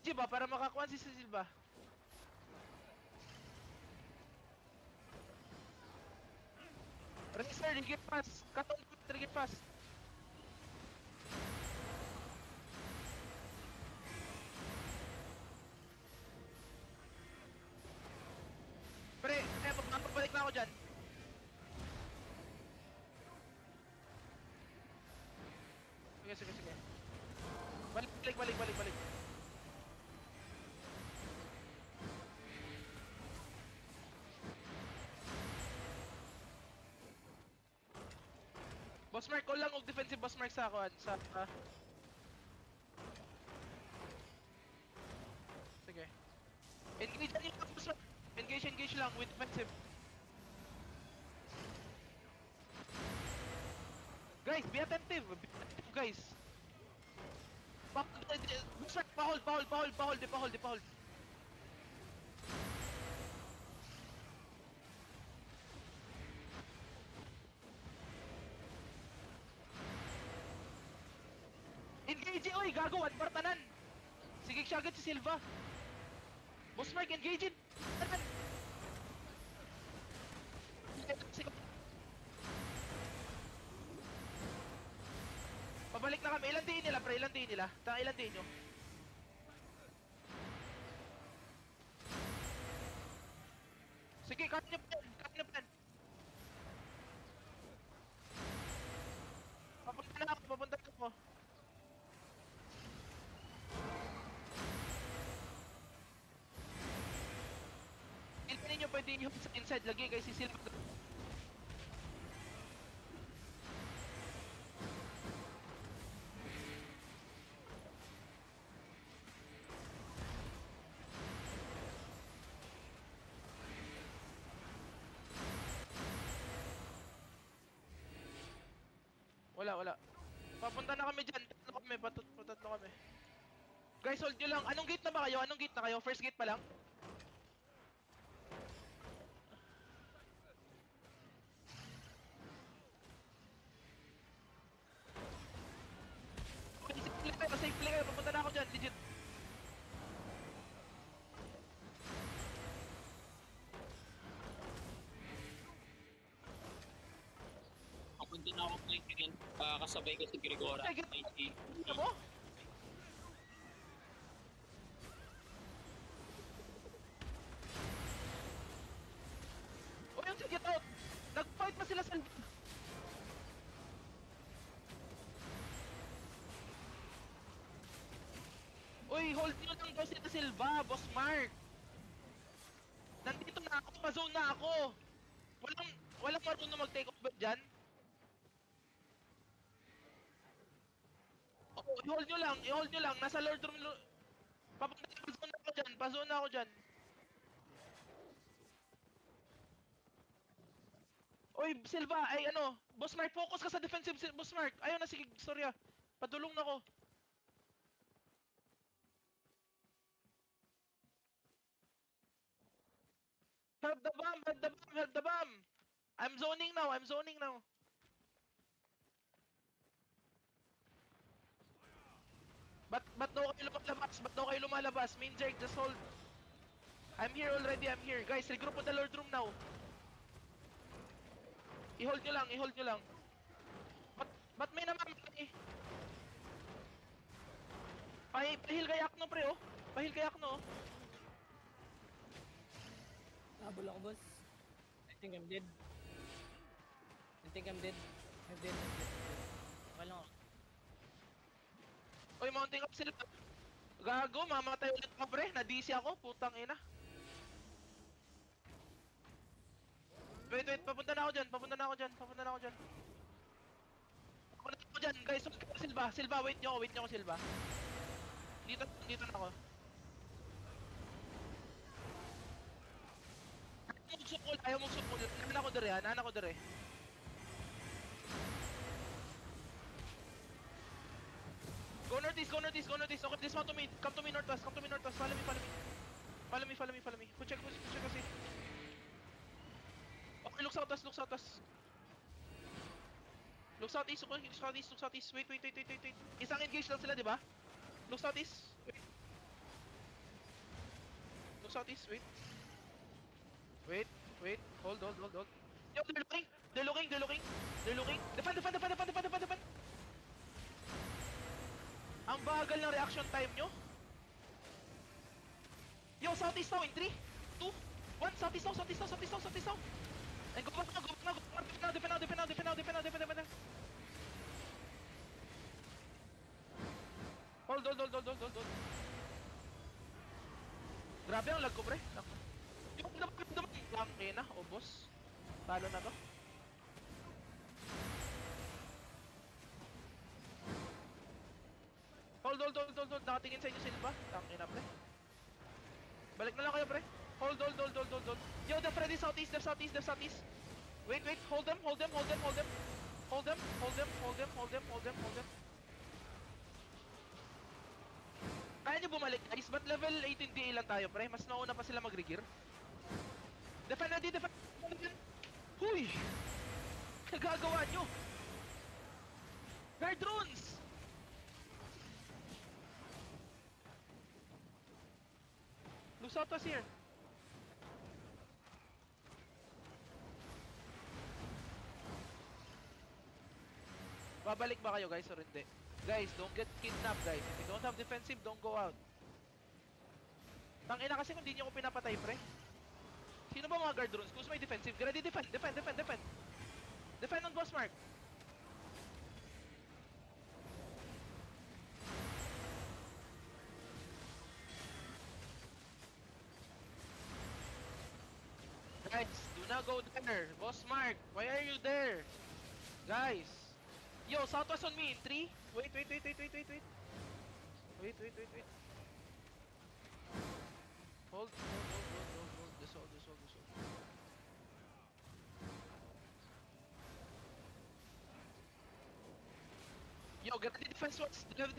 G ba para makakuha si Silva? Racer, rigid pass. Katong rigid pass. Pre, magbabalik na ako dyan. Sige. Balik. Boss Mark, call lang og defensive Boss Mark sa ako. Sige. Engage lang yung Boss Mark. Engage lang with defensive. Guys, be attentive guys. Boss Mark, pa-hold. Engage, oy, gago, one bar tanan. Sige siya agad si Silva. Boss Mark, engage it. Tanan. Pabalik na kami. Ilan din nila, pre? Ilan din nila? Ilan din nyo? Sige, cut nyo pa yan. Papunta na ako. Ilan ninyo pwede yung sa inside lagi kay si Silva. Wala. Papunta na kami dyan. Patatlo kami. Guys, hold nyo lang. Anong gate na kayo? First gate pa lang? Safe play kayo. Papunta na ako dyan. Legit. Papunta na ako play again. Kasabay ko si Gregora. Ano mo? O yung get out! Nag-fight pa sila sa... Uy, hold nyo lang daw sila Silva, Boss Mark! Nandito na ako, pa-zone na ako! Walang marunong mag-take over dyan? Oh, i-hold nyo lang, nasa Lord Room... Pa-zone na ako dyan. Uy, Silva, ay ano, Boss Mark, focus ka sa defensive, Boss Mark! Ayaw na, sige, sorry ah. Padulong na ko. Help the bomb! I'm zoning now. Ba't daw kayo lumalabas? Main Jerk, just hold. I'm here already. Guys, regroup on the Lord Room now. I-hold nyo lang. Ba't may namamatay? Pahil kay Akno, pre, oh. Habol ako, boss. I think I'm dead. I'm dead. Okay lang ako. Uy, mounting up sila. Gago, mamatay ulit ka, pre. Na-DC ako, putang ina. Wait, papunta na ako dyan. Guys, Silva, wait nyo ako, Silva. Dito na ako. Ayaw mong sukol. Nana ko dire. Go northeast. Okay, dismount to me. Come to me northwest. Follow me. Check kasi. Okay, look southwest. Look southeast. Wait. Isang engage lang sila, di ba? Look southeast. Wait. Look southeast, wait. Wait, wait. Hold. Yo, they're looking. Defend. Ang bagal ng reaction time nyo. Yo, southeast now in 3, 2, 1. Southeast now. And go back now. Defend now. Hold. Grabe ang lag ko, pre. Yung naman. Lang na, obos. Talo na to. Hold. Nakatingin sa inyo Silva. Tangin na, pre. Balik na lang kayo, pre. Hold. Yo, def ready southeast. Wait. Hold them. Kaya nyo bumalik, guys. Ba't level 18 DA lang tayo, pre? Mas nauna pa sila mag-regear. Defend. Huy! Nagagawa nyo! Guard drones! Lusot was here. Babalik ba kayo, guys, or hindi? Guys, don't get kidnapped, guys. If you don't have defensive, don't go out. Tangina kasi kung di nyo ko pinapatay, pre. Sino ba mga guard drones? Kung may defensive, ready, defend. Defend on boss mark. Guys, do not go there. Boss mark, why are you there? Guys. Yo, southwest on me in 3. Wait. Hold. This hold. Yo, get ready defense west. Defend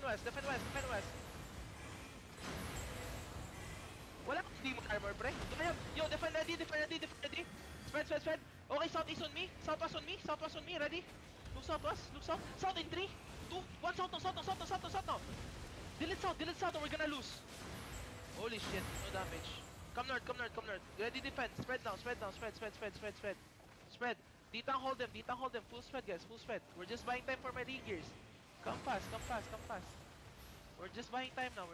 west. Wala akong demon armor, pre. Yo, defend ready. Spread. Okay, southeast on me. Southwest on me. Ready? Look south. South in 3, 2, 1. South now. Delete south or we're gonna lose. Holy shit, no damage. Come north. Ready defense. Spread now. Spread. Ditang hold them. Full spread, guys. We're just buying time for my regears. Come fast. We're just buying time now.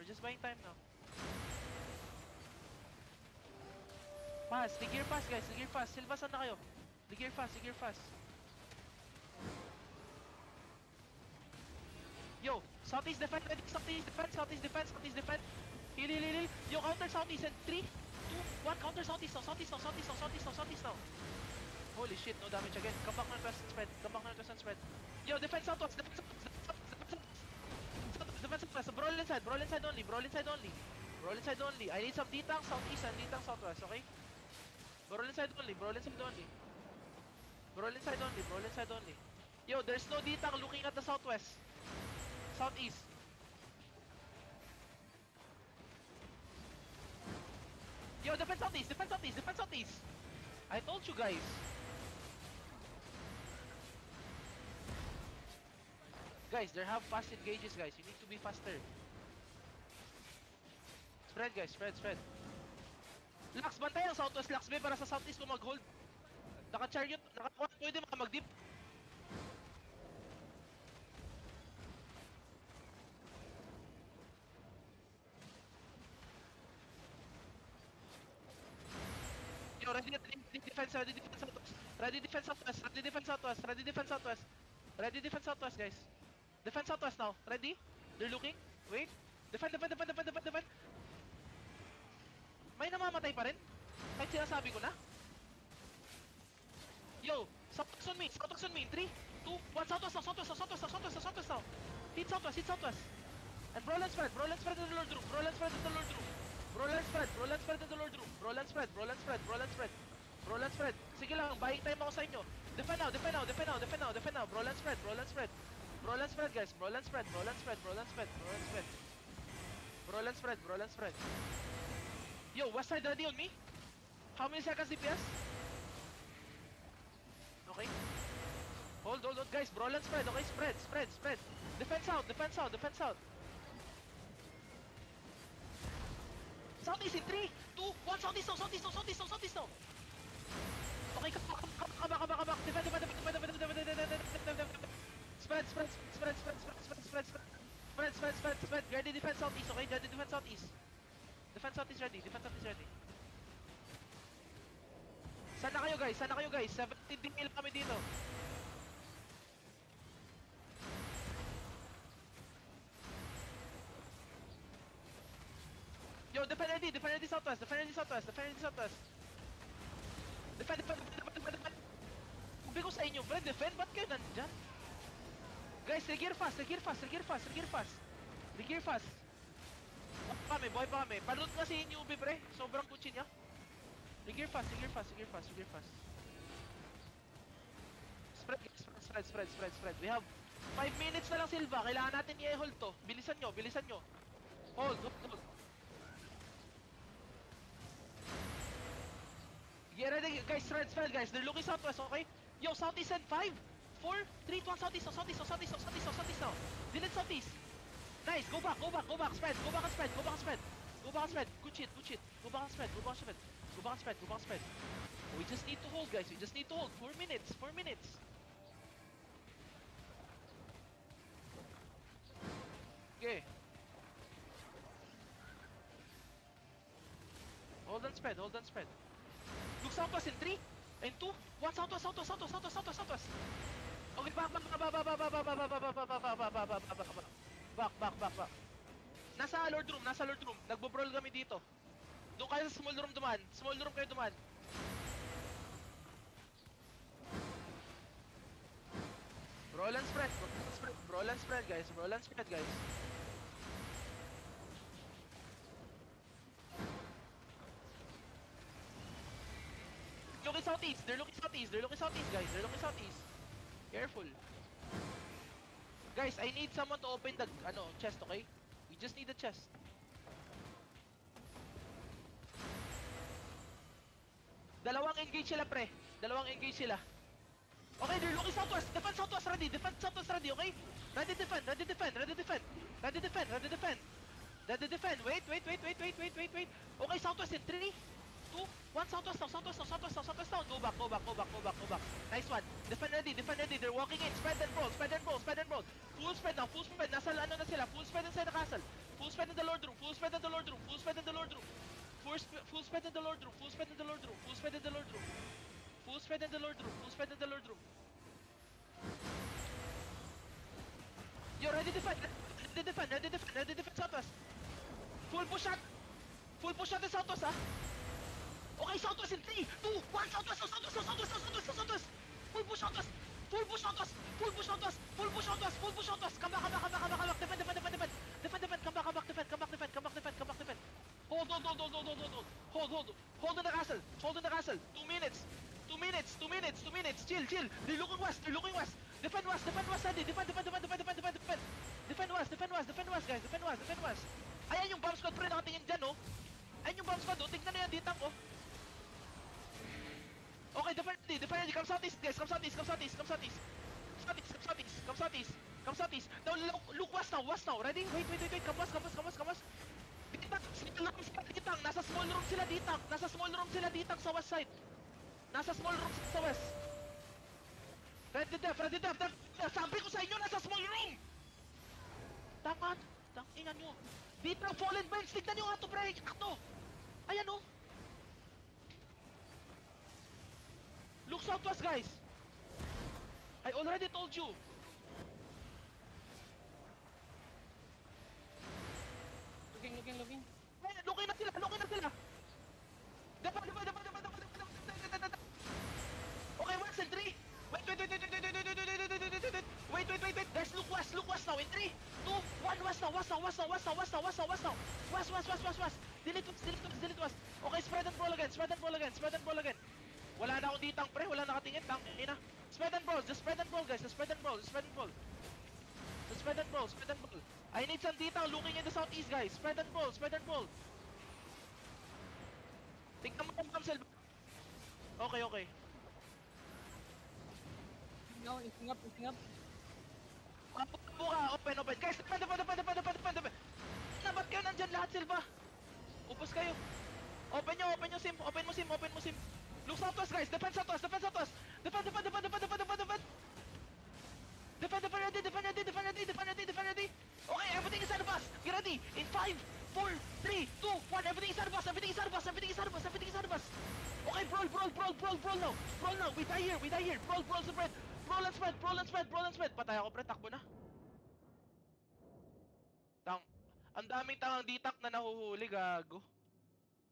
Regear fast, guys. Silva, saan na kayo? Regear fast. Yo, southeast defend. Heal. Yo, counter southeast in 3, 2, 1. Counter southeast now. Holy shit, no damage again. Come back na twist and spread. Yo, defend southwest. Defend southwest. Brawl inside only. I need some ditang southeast and ditang southwest, okay? Brawl inside only. Yo, there's no ditang looking at the southwest. Southeast. Yo, defend southeast. I told you guys. Guys, they have fast engages, guys. You need to be faster. Spread, guys. Spread. Lax, bantay ang southwest, Lax, be, para sa southeast mo mag-hold. Naka-chariot, pwede mag-dip. Yo, ready defense southwest, guys. Defense southwest now. Ready? They're looking. Wait. Defend. May namamatay pa rin. Kahit sinasabi ko na. Yo, southwest on me in 3, 2, 1. Southwest now. Hit southwest. And brawl and spread in the Lord room. Brawl and spread in the Lord room. Sige lang, buying time ako sa inyo. Defend now. Brawl and spread, guys. Brawl and spread. Yo, west side ready on me. How many seconds DPS? Okay. Hold, guys. Brawl and spread. Okay, spread. Defense out. Southeast in 3, 2, 1, southeast now, southeast now, southeast now, southeast now. Okay, come back. Defend. Spread. Ready, defend southeast, okay? Ready, defend southeast. Defend southeast ready. Sana kayo guys? 17 DL kami dito. Yo, defend ready southwest. Defend. Sabi ko sa inyo, bro, defend, ba't kayo nandyan? Guys, regear fast. Buhay pa kami. Palot nga si Newbie, pre. Sobrang kutsi niya. Regear fast. Spread. We have 5 minutes na lang, Silva. Kailangan natin i-hold to. Bilisan nyo. Hold. Get ready, guys. Spread, guys. They're looking southwest, okay? Yo, southeast and 5, 4, 3, 2, 1, southeast now. Delete southeast. Nice, go back. Spread. Go back and spread. Good shit. Go back and spread. We just need to hold, guys. 4 minutes. Okay. Hold and spread. Look southwest in 3, and 2, 1, southwest. Okay, back. Nasa Lord Room. Nagbo-brawl kami dito. Doon kayo sa small room kayo duman. Brawl and spread, guys. They're looking southeast, guys. Careful. Guys, I need someone to open the chest, okay? We just need the chest. Dalawang engage sila, pre. Okay, they're looking southwest. Defend southwest ready, okay? Ready defend. Wait. Okay, southwest in 3, 2, 1, southwest now. Go back. Nice one. Defend ready. They're walking in. Spread and roll. Full spread now. Nasa na sila. Full spread inside the castle. Full spread in the Lord room. Full spread in the Lord room. Yo, ready defend southwest. Full push shot in southwest, ha? Okay, southwest in 3, 2, 1, southwest. Full push southwest. Come back. Defend. Hold. Hold in the castle. 2 minutes. Chill. They're looking west. Defend west, Sandy. Defend west, guys. Ayan yung bomb squad, pre, nakatingin dyan, oh. Ayan yung bomb squad, oh. Tingnan na yan, ditang, oh. Okay, defend ready. Come southeast, guys. Come southeast. Now, look west now. Ready? Wait. Come west. Ditang. Nasa small room sila, ditang. Sa west side. Sa west. Ready def. Sabi ko sa inyo, nasa small room. Tangad. Tangingan nyo. Ditang fallen bench. Tignan nyo nga to, pre. Ayan, oh. Look southwest, guys. I already told you. Looking. Looking na sila. Defend. Okay, west in 3. Wait. Guys, look west now. In 3, 2, 1, west now. West. Delete west. Okay, spread and roll again. Wala na akong ditang, pre. Wala nakatingin. Ina. Spread and roll, guys. Just spread and roll. I need some ditang looking in the southeast, guys. Spread and roll. Tingnan mo kung Kamsel. Okay. No, eating up. Buka, open. Guys, defend. Na, ba't kayo nandyan lahat, Silva? Upos focus kayo. Open nyo sim, open mo sim. Look southwest guys, defend southwest. Defend. Defend ready. Okay, everything is out of us. Get ready. In 5, 4, 3, 2, 1. Everything is out of us. Okay, brawl now. We die here. Brawl, spread. Brawl and spread. Patay ako, pre. Takbo na. Ang daming tangang ditak na nahuhuli, gago.